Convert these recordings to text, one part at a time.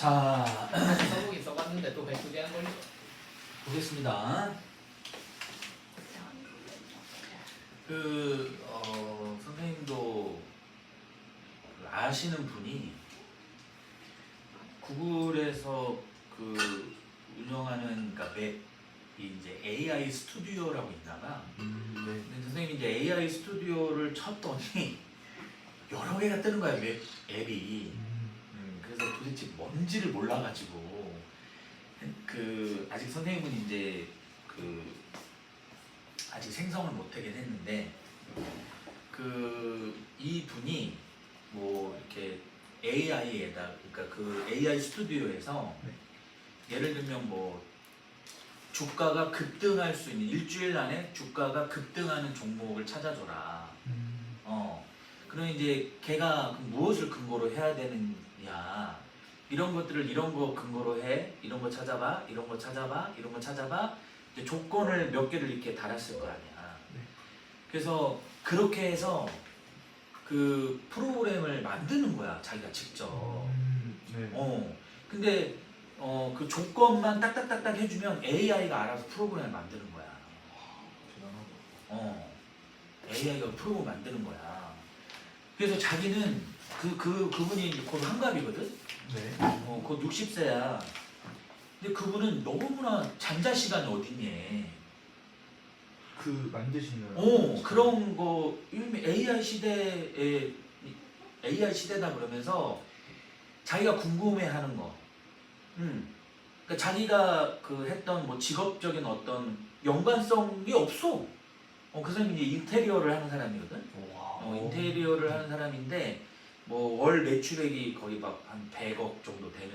자, 써보긴 써봤는데 또 배수기 한 걸리죠. 보겠습니다. 선생님도 아시는 분이 구글에서 운영하는 그러니까 맵이 이제 AI 스튜디오라고 있나봐. 네. 근데 선생님이 이제 AI 스튜디오를 쳤더니 여러 개가 뜨는 거야 앱이. 그래서 도대체 뭔지를 몰라가지고 아직 선생님은 이제 아직 생성을 못하긴 했는데 이 분이 뭐 이렇게 AI에다 그러니까 AI 스튜디오에서 예를 들면 뭐 주가가 급등할 수 있는 일주일 안에 주가가 급등하는 종목을 찾아줘라. 그럼 이제 걔가 무엇을 근거로 해야 되느냐 이런 것들을 이런 거 근거로 해 이런 거 찾아봐 이런 거 찾아봐 이런 거 찾아봐 이제 조건을 몇 개를 이렇게 달았을 거 아니야. 그래서 그렇게 해서 그 프로그램을 만드는 거야 자기가 직접. 근데 그 조건만 딱딱딱딱 해주면 AI가 알아서 프로그램을 만드는 거야. AI가 프로그램 만드는 거야. 그래서 자기는 그분이 곧 한갑이거든. 곧 60세야. 근데 그분은 너무나 잠잘 시간이 어딨니? 만드시는 그런 거 AI 시대다 그러면서 자기가 궁금해하는 거. 그러니까 자기가 했던 뭐 직업적인 어떤 연관성이 없어. 그 사람이 이제 인테리어를 하는 사람이거든. 인테리어를 하는 사람인데 뭐 월 매출액이 거의 막 한 100억 정도 되는.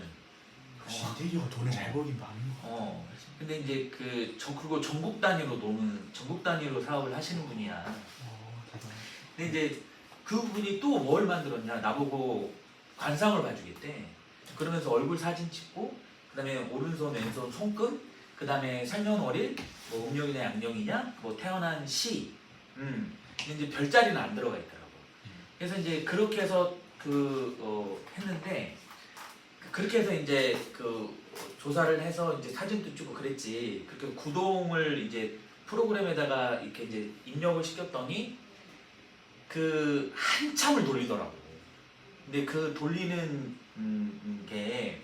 인테리어 돈을 잘 벌긴 많은 거. 근데 이제 그리고 전국 단위로 사업을 하시는 분이야. 근데 이제 그분이 또 뭘 만들었냐? 나보고 관상을 봐주겠대. 그러면서 얼굴 사진 찍고, 그다음에 오른손 왼손 손금, 그다음에 생년월일, 뭐 음력이냐 양력이냐, 뭐 태어난 시. 근데 이제 별자리는 안 들어가 있더라고. 그래서 이제 그렇게 해서 했는데 그렇게 해서 이제 조사를 해서 이제 사진도 찍고 그랬지. 그렇게 구동을 이제 프로그램에다가 이렇게 이제 입력을 시켰더니 한참을 돌리더라고. 근데 돌리는 게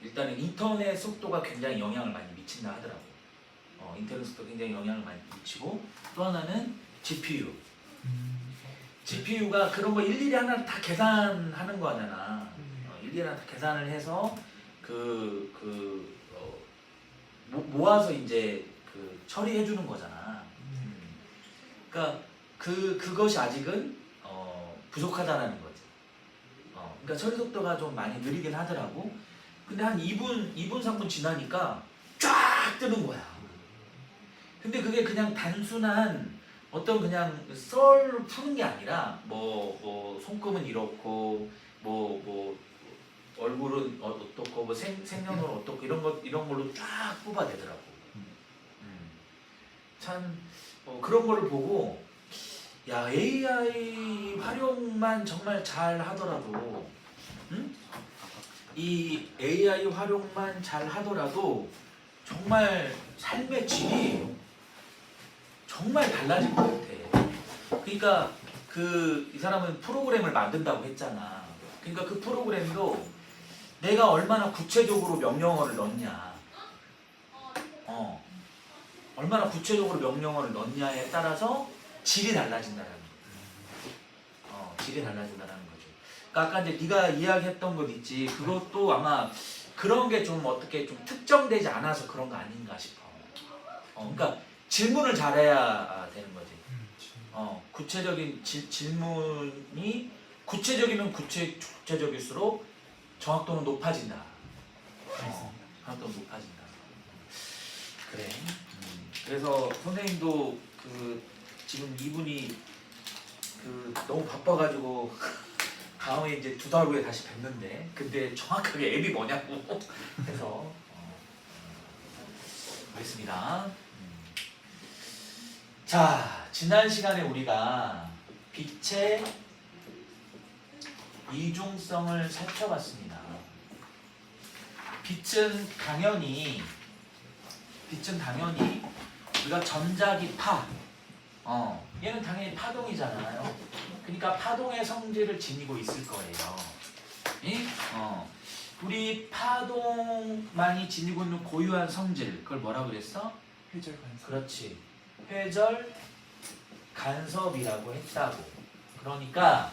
일단은 인터넷 속도가 굉장히 영향을 많이 미친다 하더라고. 인터넷 속도 굉장히 영향을 많이 미치고 또 하나는 GPU. GPU가 그런 거 일일이 하나 다 계산하는 거잖아. 일일이 하나 다 계산을 해서 모아서 이제 처리해 주는 거잖아. 그러니까 그것이 아직은 부족하다라는 거지. 그러니까 처리 속도가 좀 많이 느리긴 하더라고. 근데 한 2분 3분 지나니까 쫙 뜨는 거야. 근데 그게 그냥 단순한 어떤 그냥 썰을 푸는 게 아니라 뭐 손금은 이렇고 뭐 얼굴은 어떻고 뭐 생년월일 어떻고 이런 걸로 쫙 뽑아내더라고. 참 그런 거를 보고 야 AI 활용만 정말 잘 하더라도 이 AI 활용만 잘 하더라도 정말 삶의 질이 정말 달라질 것 같아. 그러니까 이 사람은 프로그램을 만든다고 했잖아. 그러니까 그 프로그램도 내가 얼마나 구체적으로 명령어를 넣냐, 얼마나 구체적으로 명령어를 넣냐에 따라서 질이 달라진다는 거지. 질이 달라진다는 거지. 그러니까 아까 이제 네가 이야기했던 것 있지. 그것도 아마 그런 게 좀 어떻게 좀 특정되지 않아서 그런 거 아닌가 싶어. 그러니까 질문을 잘해야 되는 거지. 구체적인 질문이 구체적이면 구체적일수록 정확도는 높아진다. 정확도는 높아진다. 그래. 그래서 선생님도 지금 이분이 너무 바빠가지고 다음에 이제 2달 후에 다시 뵙는데 근데 정확하게 앱이 뭐냐고 해서 알겠습니다. 자, 지난 시간에 우리가 빛의 이중성을 살펴봤습니다. 빛은 당연히 우리가 전자기 파, 얘는 당연히 파동이잖아요. 그러니까 파동의 성질을 지니고 있을 거예요. 우리 파동만이 지니고 있는 고유한 성질, 그걸 뭐라고 그랬어? 회절 간섭. 그렇지. 회절 간섭이라고 했다고. 그러니까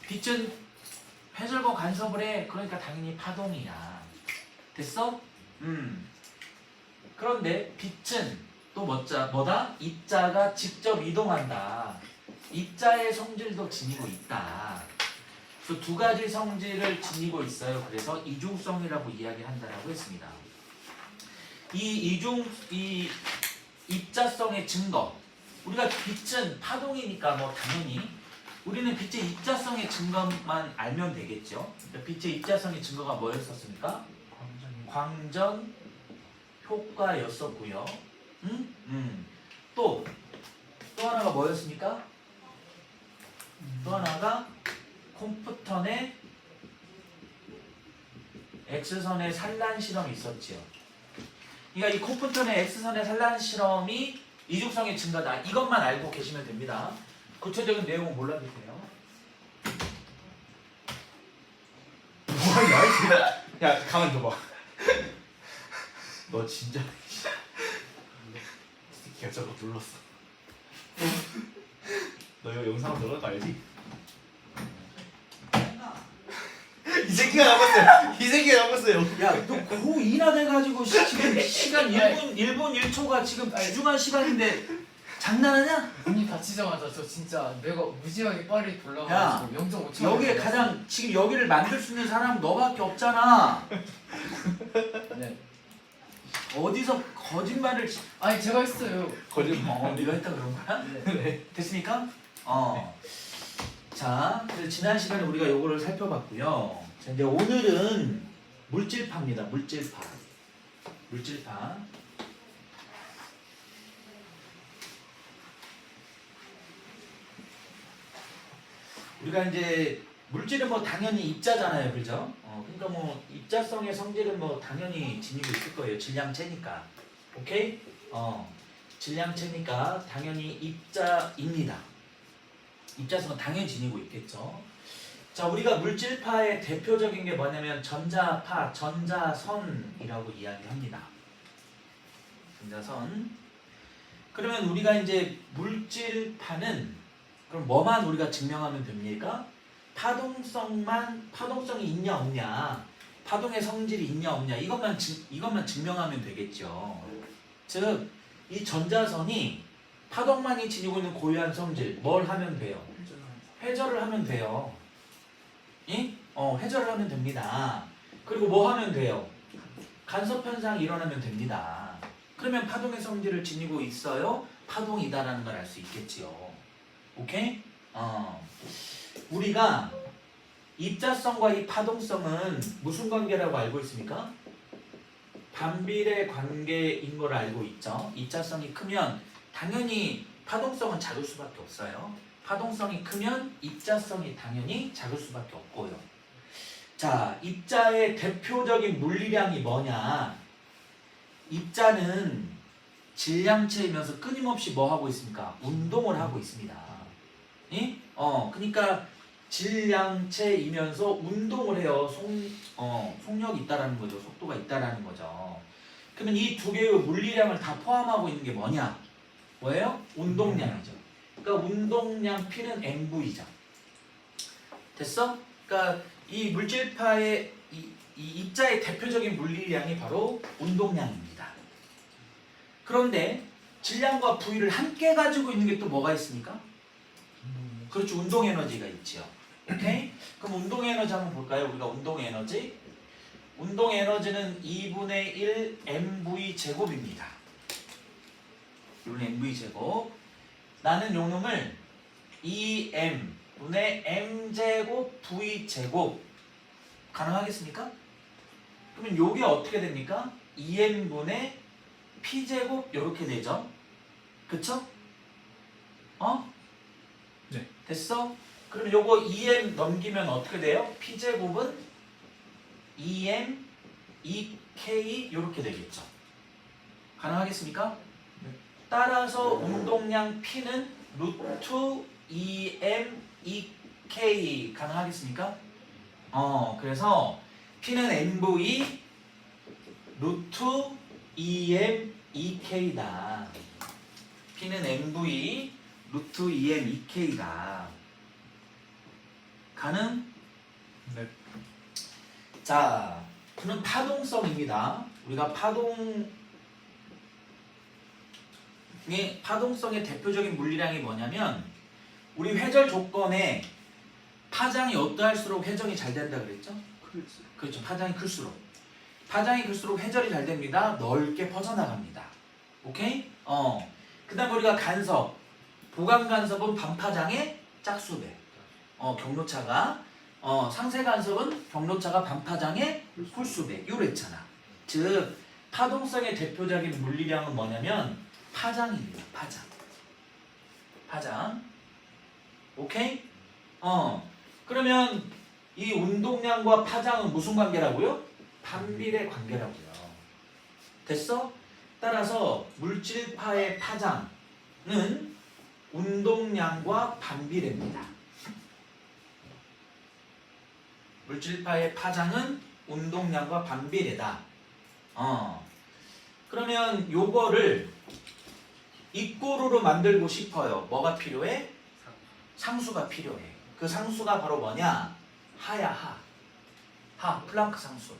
빛은 회절과 간섭을 해. 그러니까 당연히 파동이야. 됐어? 그런데 빛은 또 뭐다? 입자가 직접 이동한다. 입자의 성질도 지니고 있다. 그래서 두 가지 성질을 지니고 있어요. 그래서 이중성이라고 이야기한다라고 했습니다. 이 입자성의 증거. 우리가 빛은 파동이니까 뭐 당연히 우리는 빛의 입자성의 증거만 알면 되겠죠. 빛의 입자성의 증거가 뭐였었습니까? 광전 효과였었고요. 또 하나가 뭐였습니까? 또 하나가 콤프턴의 X선의 산란 실험이 있었지요. 그러니까 이 콤프턴의 X선의 산란 실험이 이중성의 증거다. 이것만 알고 계시면 됩니다. 구체적인 내용은 몰라도 돼요. 뭐야? 야 가만 둬봐. 너 진짜 스티키가 저거 눌렀어. 너 이거 영상 들어갈 거 알지? 이 새끼가 남았어요. 이 새끼가 남았어요. 야, 너 고2나 돼가지고 지금 시간 1분 1초가 지금 귀중한 시간인데 장난하냐? 문이 닫히자마자 저 진짜 내가 무지하게 빨리 돌아가지고 0.5초 여기에 가장 지금 여기를 만들 수 있는 사람은 너밖에 없잖아. 네. 어디서 거짓말을 아니 제가 했어요. 거짓말. 네가 했다 그런 거야? 네. 됐습니까? 자, 그래서 지난 시간에 우리가 요거를 살펴봤고요. 자, 이제 오늘은 물질파입니다. 물질파. 우리가 이제 물질은 뭐 당연히 입자잖아요, 그죠? 그러니까 뭐 입자성의 성질은 뭐 당연히 지니고 있을 거예요. 질량체니까. 오케이? 질량체니까 당연히 입자입니다. 입자성은 당연히 지니고 있겠죠. 자, 우리가 물질파의 대표적인 게 뭐냐면 전자파, 전자선이라고 이야기합니다. 전자선. 그러면 우리가 이제 물질파는 그럼 뭐만 우리가 증명하면 됩니까? 파동성이 있냐 없냐, 파동의 성질이 있냐 없냐, 이것만 증명하면 되겠죠. 즉, 이 전자선이 파동만이 지니고 있는 고유한 성질, 뭘 하면 돼요? 회절을 하면 돼요. 회절을 하면 됩니다. 그리고 뭐 하면 돼요? 간섭 현상이 일어나면 됩니다. 그러면 파동의 성질을 지니고 있어요. 파동이다라는 걸 알 수 있겠지요. 오케이? 우리가 입자성과 이 파동성은 무슨 관계라고 알고 있습니까? 반비례 관계인 걸 알고 있죠. 입자성이 크면 당연히 파동성은 작을 수밖에 없어요. 파동성이 크면 입자성이 당연히 작을 수밖에 없고요. 자, 입자의 대표적인 물리량이 뭐냐? 입자는 질량체이면서 끊임없이 뭐 하고 있습니까? 운동을 하고 있습니다. 그러니까 질량체이면서 운동을 해요. 속력이 있다라는 거죠. 속도가 있다라는 거죠. 그러면 이 두 개의 물리량을 다 포함하고 있는 게 뭐냐? 뭐예요? 운동량이죠. 그러니까 운동량 P는 mv죠. 됐어? 그러니까 이 물질파의 이 입자의 대표적인 물리량이 바로 운동량입니다. 그런데 질량과 V를 함께 가지고 있는 게 또 뭐가 있습니까? 그렇죠. 운동 에너지가 있죠. 오케이? 그럼 운동 에너지 한번 볼까요? 우리가 운동 에너지. 운동 에너지는 2분의 1 mv 제곱입니다. 2분의 mv 제곱. 나는 요 놈을 2m분의 m제곱 v 제곱 가능하겠습니까? 그러면 요게 어떻게 됩니까? 2m분의 p제곱 요렇게 되죠. 그쵸? 네. 됐어? 그럼 요거 2m 넘기면 어떻게 돼요? P제곱은 2m 2K 이렇게 되겠죠. 가능하겠습니까? 네. 따라서 운동량 P는 루트 2m 2K 가능하겠습니까? 그래서 P는 MV 루트 2m 2K다. P는 MV 루트 2m 2K다. 가능? 네. 자, Q는 파동성입니다. 우리가 파동성의 대표적인 물리량이 뭐냐면 우리 회절 조건에 파장이 어떠할수록 회전이 잘 된다 그랬죠? 그렇죠. 파장이 클수록. 파장이 클수록 회전이 잘 됩니다. 넓게 퍼져나갑니다. 오케이? 그 다음 우리가 간섭. 보강 간섭은 반파장의 짝수배. 경로차가. 상세 간섭은 경로차가 반파장의 홀수배. 이랬잖아. 즉, 파동성의 대표적인 물리량은 뭐냐면 파장입니다. 파장. 오케이? 그러면 이 운동량과 파장은 무슨 관계라고요? 반비례 관계라고요. 됐어? 따라서 물질파의 파장은 운동량과 반비례입니다. 물질파의 파장은 운동량과 반비례다. 그러면 요거를 이꼬르로 만들고 싶어요. 뭐가 필요해? 상수가 필요해. 그 상수가 바로 뭐냐? 하야 하. 플랑크 상수.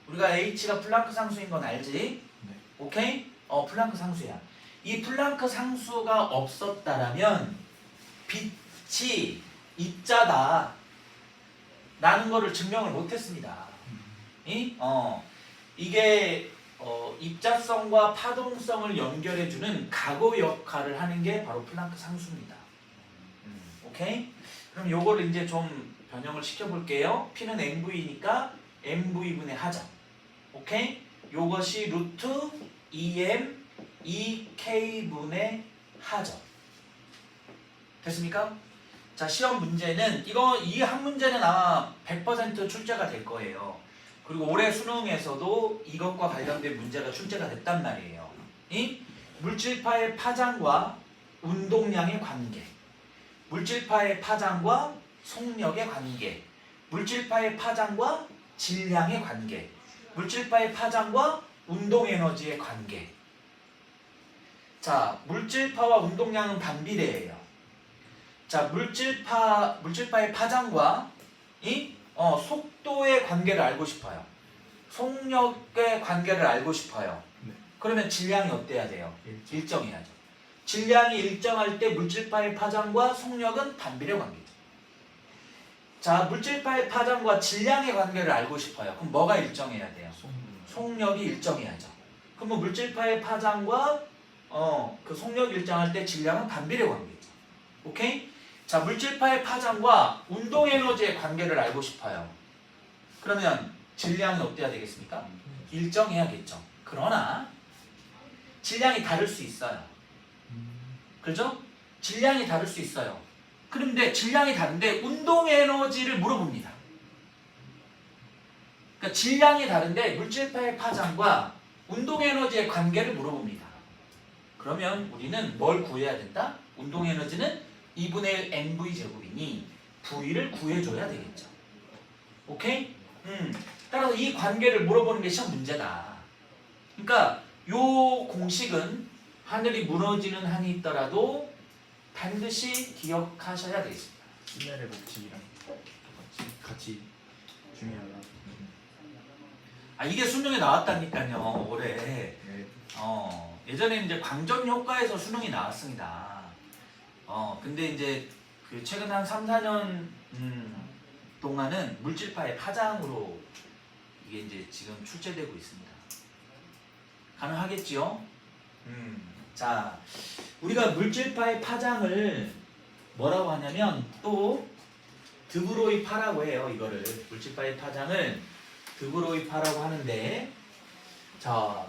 우리가 H가 플랑크 상수인 건 알지? 네. 오케이? 플랑크 상수야. 이 플랑크 상수가 없었다라면 빛이 입자다 라는 거를 증명을 못했습니다. 이게 입자성과 파동성을 연결해주는 가고 역할을 하는 게 바로 플랑크 상수입니다. 오케이? 그럼 요거를 이제 좀 변형을 시켜볼게요. P는 MV니까 MV분의 하죠. 오케이? 요것이 루트 2m 2K분의 하죠. 됐습니까? 자, 시험 문제는 이 한 문제는 아마 100% 출제가 될 거예요. 그리고 올해 수능에서도 이것과 관련된 문제가 출제가 됐단 말이에요. 이 물질파의 파장과 운동량의 관계, 물질파의 파장과 속력의 관계, 물질파의 파장과 질량의 관계, 물질파의 파장과 운동에너지의 관계. 자, 물질파와 운동량은 반비례해요. 자, 물질파의 파장과 속도의 관계를 알고 싶어요. 속력의 관계를 알고 싶어요. 네. 그러면 질량이 어때야 돼요? 일정해야죠. 질량이 일정할 때 물질파의 파장과 속력은 반비례 관계죠. 자, 물질파의 파장과 질량의 관계를 알고 싶어요. 그럼 뭐가 일정해야 돼요? 속력이 일정해야죠. 그럼 뭐 물질파의 파장과 그 속력이 일정할 때 질량은 반비례 관계죠. 오케이? 자, 물질파의 파장과 운동에너지의 관계를 알고 싶어요. 그러면 질량이 어때야 되겠습니까? 일정해야겠죠. 그러나 질량이 다를 수 있어요. 그죠? 질량이 다를 수 있어요. 그런데 질량이 다른데 운동에너지를 물어봅니다. 그러니까 질량이 다른데 물질파의 파장과 운동에너지의 관계를 물어봅니다. 그러면 우리는 뭘 구해야 된다? 운동에너지는 2분의 1 mv제곱이니 V를 구해줘야 되겠죠. 오케이? 따라서 이 관계를 물어보는 게 시험 문제다. 그러니까 요 공식은 하늘이 무너지는 한이 있더라도 반드시 기억하셔야 되겠습니다. 신뢰의 법칙이랑 같이 중요하다. 이게 수능에 나왔다니까요. 올해. 네. 예전에 이제 광전 효과에서 수능이 나왔습니다. 근데 이제 그 최근 한 3, 4년 동안은 물질파의 파장으로 이게 이제 지금 출제되고 있습니다. 가능하겠지요? 자, 우리가 물질파의 파장을 뭐라고 하냐면 또 드브로이 파라고 해요. 이거를 물질파의 파장을 드브로이 파라고 하는데, 자,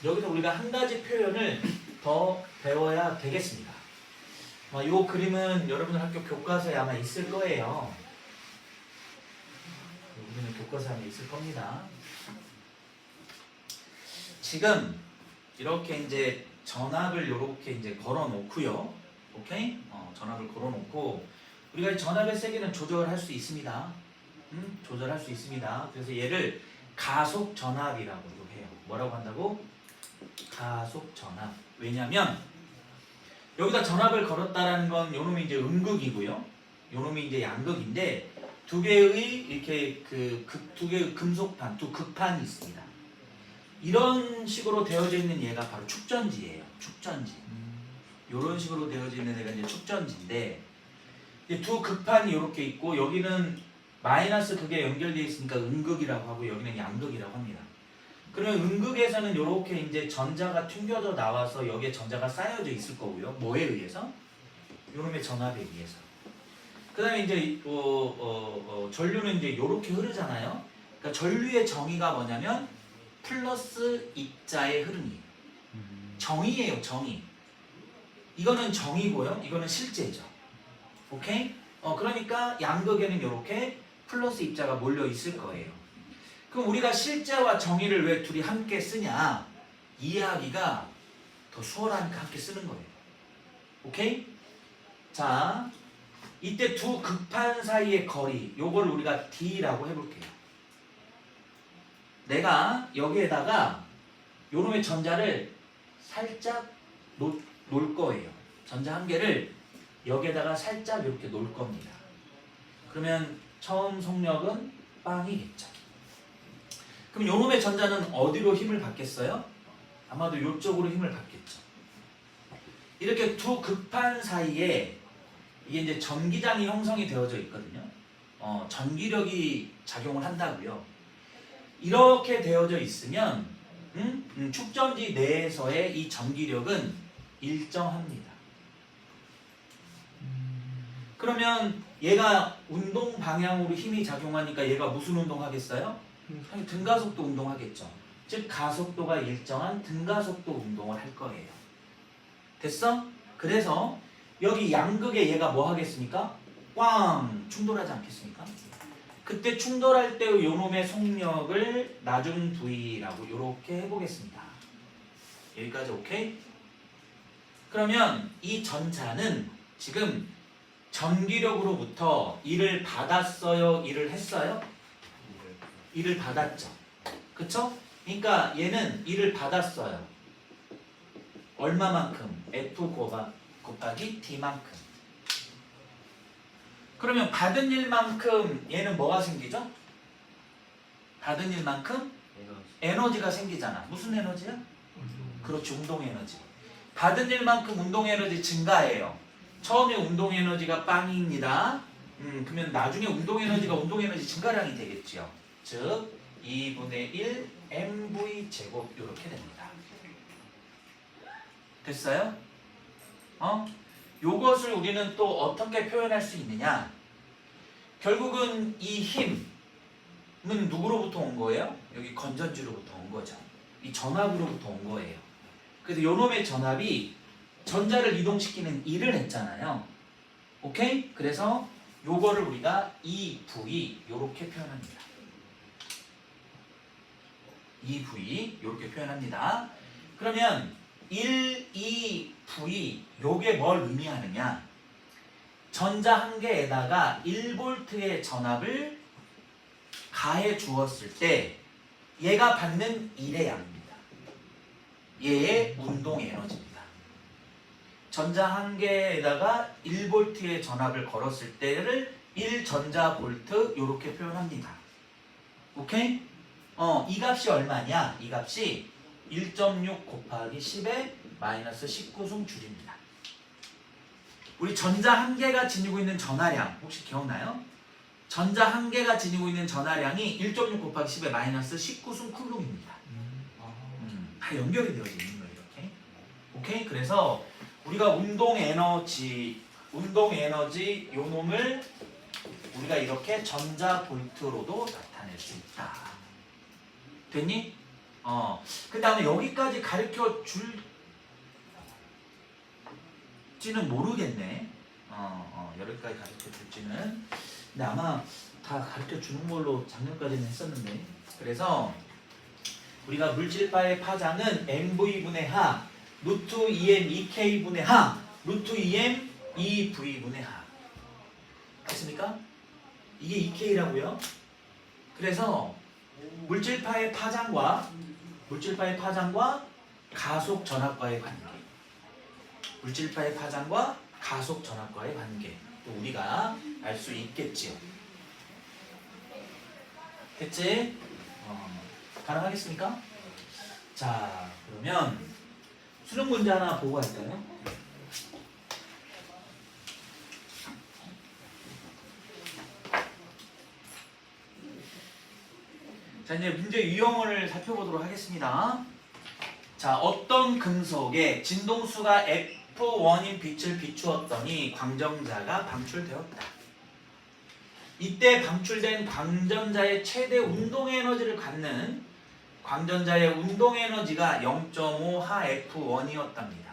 여기서 우리가 한 가지 표현을 더 배워야 되겠습니다. 요 그림은 여러분들 학교 교과서에 아마 있을 거예요. 요 그림은 교과서에 아마 있을 겁니다. 지금 이렇게 이제 전압을 이렇게 이제 걸어 놓고요. 오케이? 전압을 걸어 놓고 우리가 이 전압의 세기는 조절할 수 있습니다. 조절할 수 있습니다. 그래서 얘를 가속 전압이라고 해요. 뭐라고 한다고? 가속 전압. 왜냐면 여기다 전압을 걸었다라는 건 요놈이 이제 음극이고요. 요놈이 이제 양극인데 두 개의 이렇게 두 개의 금속판, 두 극판이 있습니다. 이런 식으로 되어져 있는 얘가 바로 축전지예요. 축전지. 이런 식으로 되어져 있는 애가 이제 축전지인데 이제 두 극판이 이렇게 있고 여기는 마이너스 극에 연결되어 있으니까 음극이라고 하고 여기는 양극이라고 합니다. 그러면 음극에서는 이렇게 이제 전자가 튕겨져 나와서 여기에 전자가 쌓여져 있을 거고요. 뭐에 의해서? 요놈의 전압에 의해서. 그 다음에 이제 전류는 이제 이렇게 흐르잖아요. 그러니까 전류의 정의가 뭐냐면 플러스 입자의 흐름이에요. 정의예요, 정의. 이거는 정의고요. 이거는 실제죠. 오케이? 그러니까 양극에는 이렇게 플러스 입자가 몰려 있을 거예요. 그럼 우리가 실제와 정의를 왜 둘이 함께 쓰냐? 이해하기가 더 수월하니까 함께 쓰는 거예요. 오케이? 자, 이때 두 극판 사이의 거리, 요걸 우리가 D라고 해볼게요. 내가 여기에다가 요놈의 전자를 살짝 놓을 거예요. 전자 한 개를 여기에다가 살짝 이렇게 놓을 겁니다. 그러면 처음 속력은 빵이겠죠. 그럼 요놈의 전자는 어디로 힘을 받겠어요? 아마도 요쪽으로 힘을 받겠죠. 이렇게 두 극판 사이에 이게 이제 전기장이 형성이 되어져 있거든요. 전기력이 작용을 한다고요. 이렇게 되어져 있으면 축전지 내에서의 이 전기력은 일정합니다. 그러면 얘가 운동 방향으로 힘이 작용하니까 얘가 무슨 운동하겠어요? 등가속도 운동하겠죠. 즉 가속도가 일정한 등가속도 운동을 할 거예요. 됐어? 그래서 여기 양극에 얘가 뭐 하겠습니까? 꽝! 충돌하지 않겠습니까? 그때 충돌할 때의 요놈의 속력을 나중 V라고 이렇게 해보겠습니다. 여기까지 오케이? 그러면 이 전자는 지금 전기력으로부터 일을 받았어요? 일을 했어요? 일을 받았죠. 그쵸? 그러니까 얘는 일을 받았어요. 얼마만큼? F 곱하기 D만큼. 그러면 받은 일만큼 얘는 뭐가 생기죠? 받은 일만큼 에너지가 생기잖아. 무슨 에너지야? 그렇지, 운동 에너지. 받은 일만큼 운동 에너지 증가해요. 처음에 운동 에너지가 빵입니다. 그러면 나중에 운동 에너지가 운동 에너지 증가량이 되겠죠. 즉 2분의 1 mv 제곱 이렇게 됩니다. 됐어요? 요것을 우리는 또 어떻게 표현할 수 있느냐? 결국은 이 힘은 누구로부터 온 거예요? 여기 건전지로부터 온 거죠. 이 전압으로부터 온 거예요. 그래서 요놈의 전압이 전자를 이동시키는 일을 했잖아요. 오케이? 그래서 요거를 우리가 EV 요렇게 표현합니다. EV 요렇게 표현합니다. 그러면 1, 2, V 요게 뭘 의미하느냐? 전자 한 개에다가 1V의 전압을 가해 주었을 때 얘가 받는 일의 양입니다. 얘의 운동 에너지입니다. 전자 한 개에다가 1V의 전압을 걸었을 때를 1전자볼트 이렇게 표현합니다. 오케이? 이 값이 얼마냐? 이 값이 1.6 곱하기 10의 마이너스 19승 줄입니다. 우리 전자 한 개가 지니고 있는 전하량 혹시 기억나요? 전자 한 개가 지니고 있는 전하량이 1.6 곱하기 10의 마이너스 19승 쿨룸입니다. 다 연결이 되어져 있는 거예요. 이렇게. 오케이? 그래서 우리가 운동 에너지 요 놈을 우리가 이렇게 전자볼트로도 나타낼 수 있다. 됐니? 그 다음에 여기까지 가르쳐 줄 줄지는 모르겠네. 여기까지 가르쳐 줄지는. 근데 아마 다 가르쳐 주는 걸로 작년까지는 했었는데. 그래서 우리가 물질파의 파장은 mv분의 하 루트 2m 2k분의 하 루트 2m 2v분의 하. 됐습니까? 이게 2k라고요. 그래서 물질파의 파장과 가속 전압과의 관계, 물질파의 파장과 가속 전압과의 관계 또 우리가 알 수 있겠지요. 됐지? 가능하겠습니까? 자, 그러면 수능 문제 하나 보고 할까요? 자, 이제 문제 유형을 살펴보도록 하겠습니다. 자, 어떤 금속에 진동수가 F1인 빛을 비추었더니 광전자가 방출되었다. 이때 방출된 광전자의 최대 운동 에너지를 갖는 광전자의 운동 에너지가 0.5 하 F1이었답니다.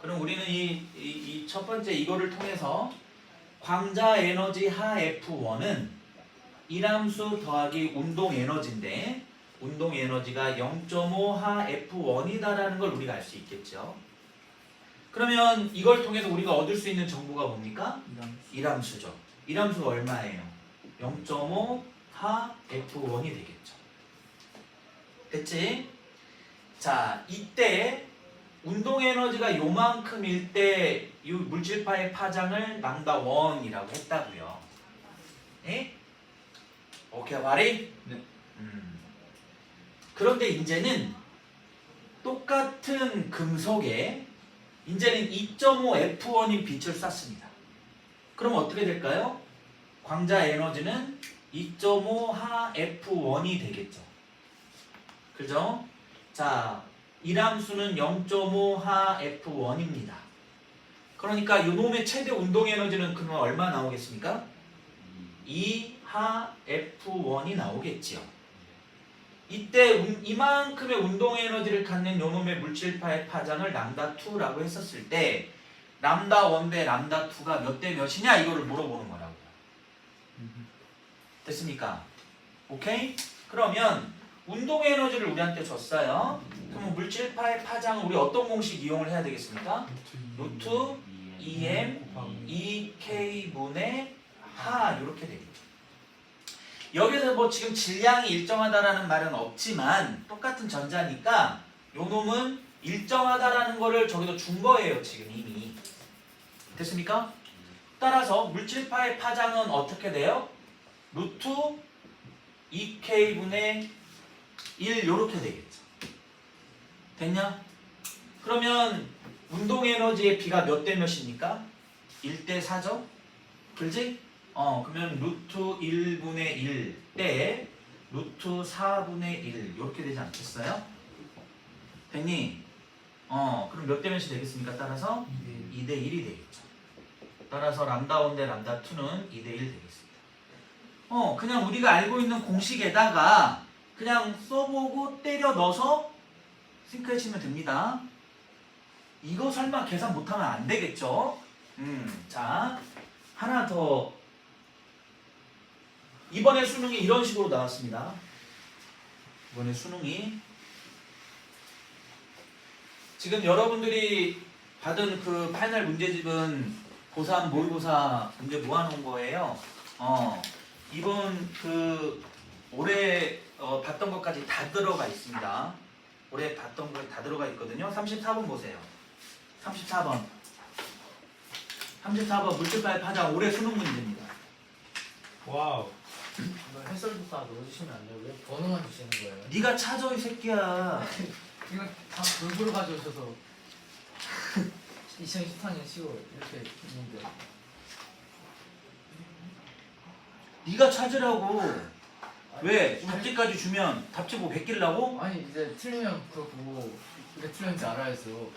그럼 우리는 이 첫 번째 이거를 통해서 광자 에너지 하 F1은 이람수 더하기 운동 에너지인데 운동 에너지가 0.5 하 F1이다라는 걸 우리가 알 수 있겠죠. 그러면 이걸 통해서 우리가 얻을 수 있는 정보가 뭡니까? 이람수죠. 이람수가 얼마예요? 0.5 하 F1이 되겠죠. 됐지? 자, 이때 운동 에너지가 요만큼일 때 이 물질파의 파장을 람다1이라고 했다고요. 에? 오케이, 말이? 네. 그런데 이제는 똑같은 금속에 이제는 2.5 F1인 빛을 쐈습니다. 그럼 어떻게 될까요? 광자 에너지는 2.5 하 F1이 되겠죠. 그죠? 자, 이람수는 0.5 하 F1입니다. 그러니까 요놈의 최대 운동 에너지는 그러면 얼마 나오겠습니까? 2 하 F1이 나오겠지요. 이때 이만큼의 운동 에너지를 갖는 요놈의 물질파의 파장을 람다2라고 했었을 때 람다1 대 람다2가 몇 대 몇이냐 이거를 물어보는 거라고요. 됐습니까? 오케이? 그러면 운동 에너지를 우리한테 줬어요. 그럼 물질파의 파장은 우리 어떤 공식 이용을 해야 되겠습니까? 루트 2m 2k분의 하 이렇게 되겠죠. 여기서 뭐 지금 질량이 일정하다라는 말은 없지만 똑같은 전자니까 요 놈은 일정하다라는 거를 저기도 준 거예요. 지금 이미. 됐습니까? 따라서 물질파의 파장은 어떻게 돼요? 루트 2k분의 1 요렇게 되겠죠. 됐냐? 그러면 운동 에너지의 비가 몇 대 몇입니까? 1대 4죠? 그렇지? 그러면 루트 1분의 1 대 루트 4분의 1 이렇게 되지 않겠어요? 됐니? 그럼 몇 대 몇이 되겠습니까? 따라서 2대 1이 되겠죠. 따라서 람다1 대 람다2는 2대 1 되겠습니다. 그냥 우리가 알고 있는 공식에다가 그냥 써보고 때려 넣어서 싱크해 치면 됩니다. 이거 설마 계산 못하면 안 되겠죠? 자, 하나 더. 이번에 수능이 이런 식으로 나왔습니다. 이번에 수능이 지금 여러분들이 받은 그 파이널 문제집은 고3 모의고사 문제 모아놓은 거예요. 이번 그 올해 봤던 것까지 다 들어가 있습니다. 올해 봤던 거 다 들어가 있거든요. 34번 보세요. 34번 물질파의 파장 올해 수능 문제입니다. 와우. 이거 해설조사 넣어주시면 안 되고요. 번호만 주시는 거예요. 네가 찾아 이 새끼야. 이거 다 골고루 가져오셔서 2014년 10월 이렇게 했는데 네가 찾으라고. 왜? 답지까지 주면 답지 뭐 베끼려고? 아니 이제 틀리면 그렇고 왜 틀렸는지 알아야죠.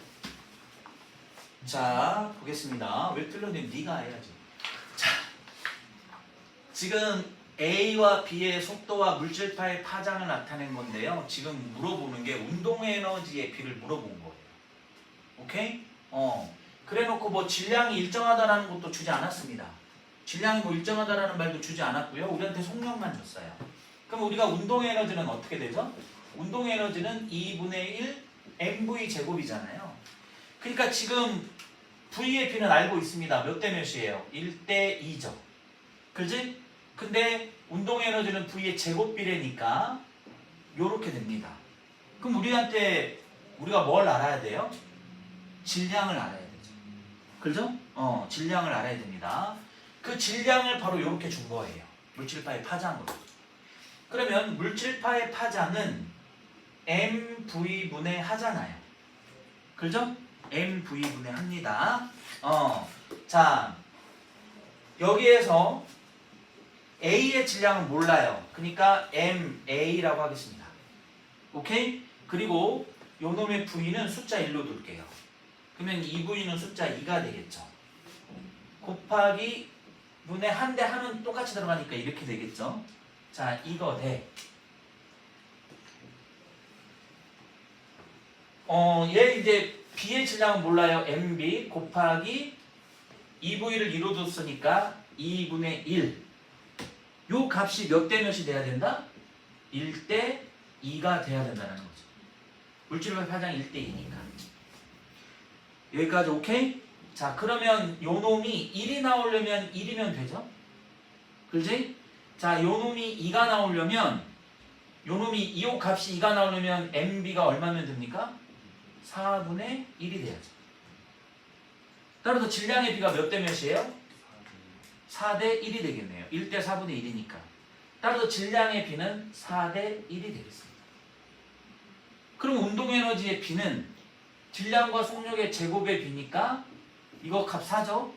자, 보겠습니다. 왜 틀렸는지 네가 해야지. 자, 지금 A와 B의 속도와 물질파의 파장을 나타낸 건데요. 지금 물어보는 게 운동 에너지의 비를 물어본 거예요. 오케이? 그래놓고 뭐 질량이 일정하다라는 것도 주지 않았습니다. 질량이 뭐 일정하다라는 말도 주지 않았고요. 우리한테 속력만 줬어요. 그럼 우리가 운동 에너지는 어떻게 되죠? 운동 에너지는 2분의 1 mv 제곱이잖아요. 그러니까 지금 V의 P는 알고 있습니다. 몇 대 몇이에요? 1대 2죠. 그지? 근데 운동 에너지는 V의 제곱 비례니까 요렇게 됩니다. 그럼 우리가 뭘 알아야 돼요? 질량을 알아야 되죠. 그죠? 질량을 알아야 됩니다. 그 질량을 바로 요렇게 준 거예요. 물질파의 파장으로. 그러면 물질파의 파장은 mv분의 하잖아요. 그죠? mv분의 합니다. 자, 여기에서 A의 질량은 몰라요. 그러니까 MA라고 하겠습니다. 오케이? 그리고 요 놈의 V는 숫자 1로 둘게요. 그러면 2V는 숫자 2가 되겠죠. 곱하기 분의 한 대 한은 똑같이 들어가니까 이렇게 되겠죠. 자, 이거 돼. 얘 이제 B의 질량은 몰라요. MB 곱하기 2V를 2로 뒀으니까 2분의 1. 요 값이 몇 대 몇이 돼야 된다? 1대 2가 돼야 된다는 거죠. 물질의 파장이 1대 2니까. 여기까지 오케이? 자, 그러면 요 놈이 1이 나오려면 1이면 되죠? 그지? 자, 요 놈이 2가 나오려면 요 값이 2가 나오려면 MB가 얼마면 됩니까? 4분의 1이 돼야죠. 따라서 질량의 B가 몇 대 몇이에요? 4대 1이 되겠네요. 1대 4분의 1이니까. 따라서 질량의 B는 4대 1이 되겠습니다. 그럼 운동에너지의 B는 질량과 속력의 제곱의 B니까 이거 값 4죠?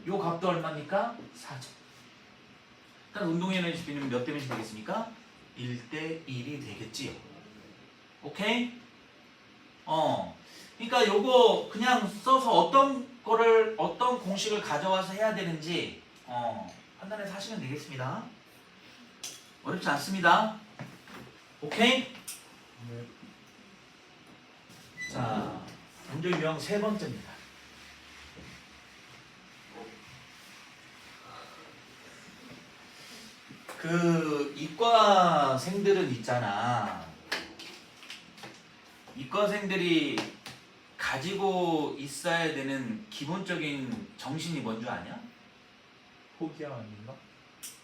요 값도 얼마입니까? 4죠. 따라서 운동에너지 B는 몇 대 몇이 되겠습니까? 1대 1이 되겠지요. 오케이? 그러니까 요거 그냥 써서 어떤 공식을 가져와서 해야 되는지 판단해서 하시면 되겠습니다. 어렵지 않습니다. 오케이? 네. 자, 문제 유형 세 번째입니다. 그 이과생들은 있잖아. 이과생들이 가지고 있어야 되는 기본적인 정신이 뭔 줄 아냐? 포기야 아닌가?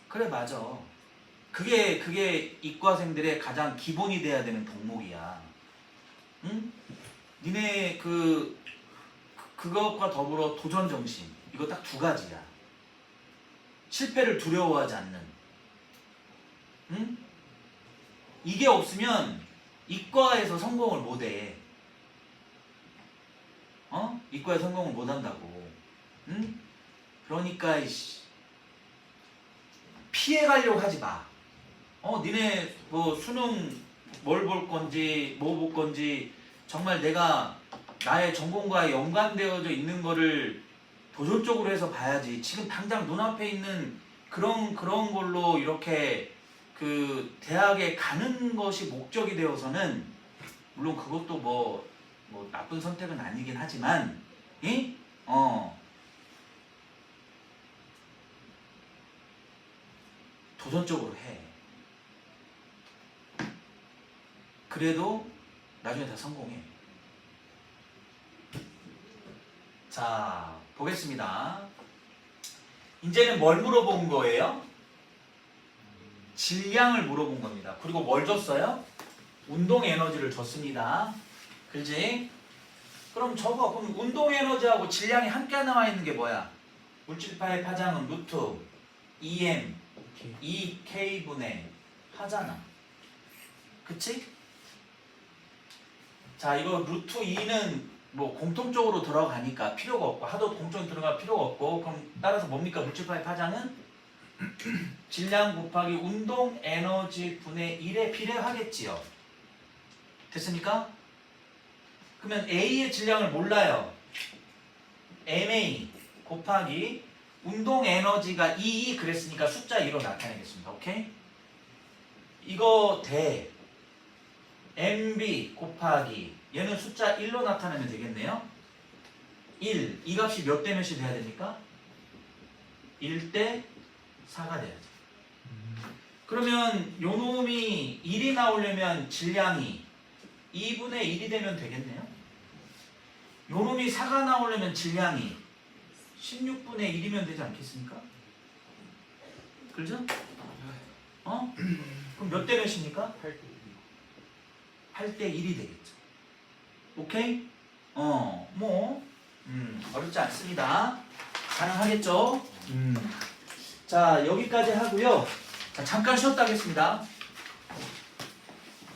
그래, 맞아. 그게 이과생들의 가장 기본이 돼야 되는 덕목이야. 응? 니네 그것과 더불어 도전 정신, 이거 딱 두 가지야. 실패를 두려워하지 않는. 응? 이게 없으면 이과에서 성공을 못해. 이과에 성공을 못한다고. 응? 그러니까 피해가려고 하지 마. 니네 뭐 수능 뭘 볼 건지 뭐 볼 건지 정말 내가 나의 전공과 연관되어져 있는 거를 도전적으로 해서 봐야지. 지금 당장 눈앞에 있는 그런 걸로 이렇게 그 대학에 가는 것이 목적이 되어서는, 물론 그것도 뭐 나쁜 선택은 아니긴 하지만, 도전적으로 해. 그래도 나중에 다 성공해. 자, 보겠습니다. 이제는 뭘 물어본 거예요? 질량을 물어본 겁니다. 그리고 뭘 줬어요? 운동 에너지를 줬습니다. 그렇지? 그럼 그럼 운동 에너지하고 질량이 함께 나와 있는 게 뭐야? 물질파의 파장은 루트 2m 2k분의 하잖아. 그치? 자, 이거 루트 2는 뭐 공통적으로 들어가니까 필요가 없고, 하도 공통적으로 들어갈 필요가 없고, 그럼 따라서 뭡니까? 물질파의 파장은 질량 곱하기 운동 에너지 분의 1에 비례하겠지요. 됐습니까? 그러면 A의 질량을 몰라요. MA 곱하기 운동 에너지가 2 그랬으니까 숫자 2로 나타내겠습니다. 오케이? 이거 대 MB 곱하기 얘는 숫자 1로 나타내면 되겠네요. 1. 이 값이 몇 대 몇이 돼야 됩니까? 1대 4가 돼야지. 그러면 요 놈이 1이 나오려면 질량이 2분의 1이 되면 되겠네요. 요 놈이 4가 나오려면 질량이 16분의 1이면 되지 않겠습니까? 그렇죠? 어? 그럼 몇 대 몇입니까? 8대 1이 되겠죠. 오케이? 어렵지 않습니다. 가능하겠죠? 자, 여기까지 하고요. 자, 잠깐 쉬었다 하겠습니다.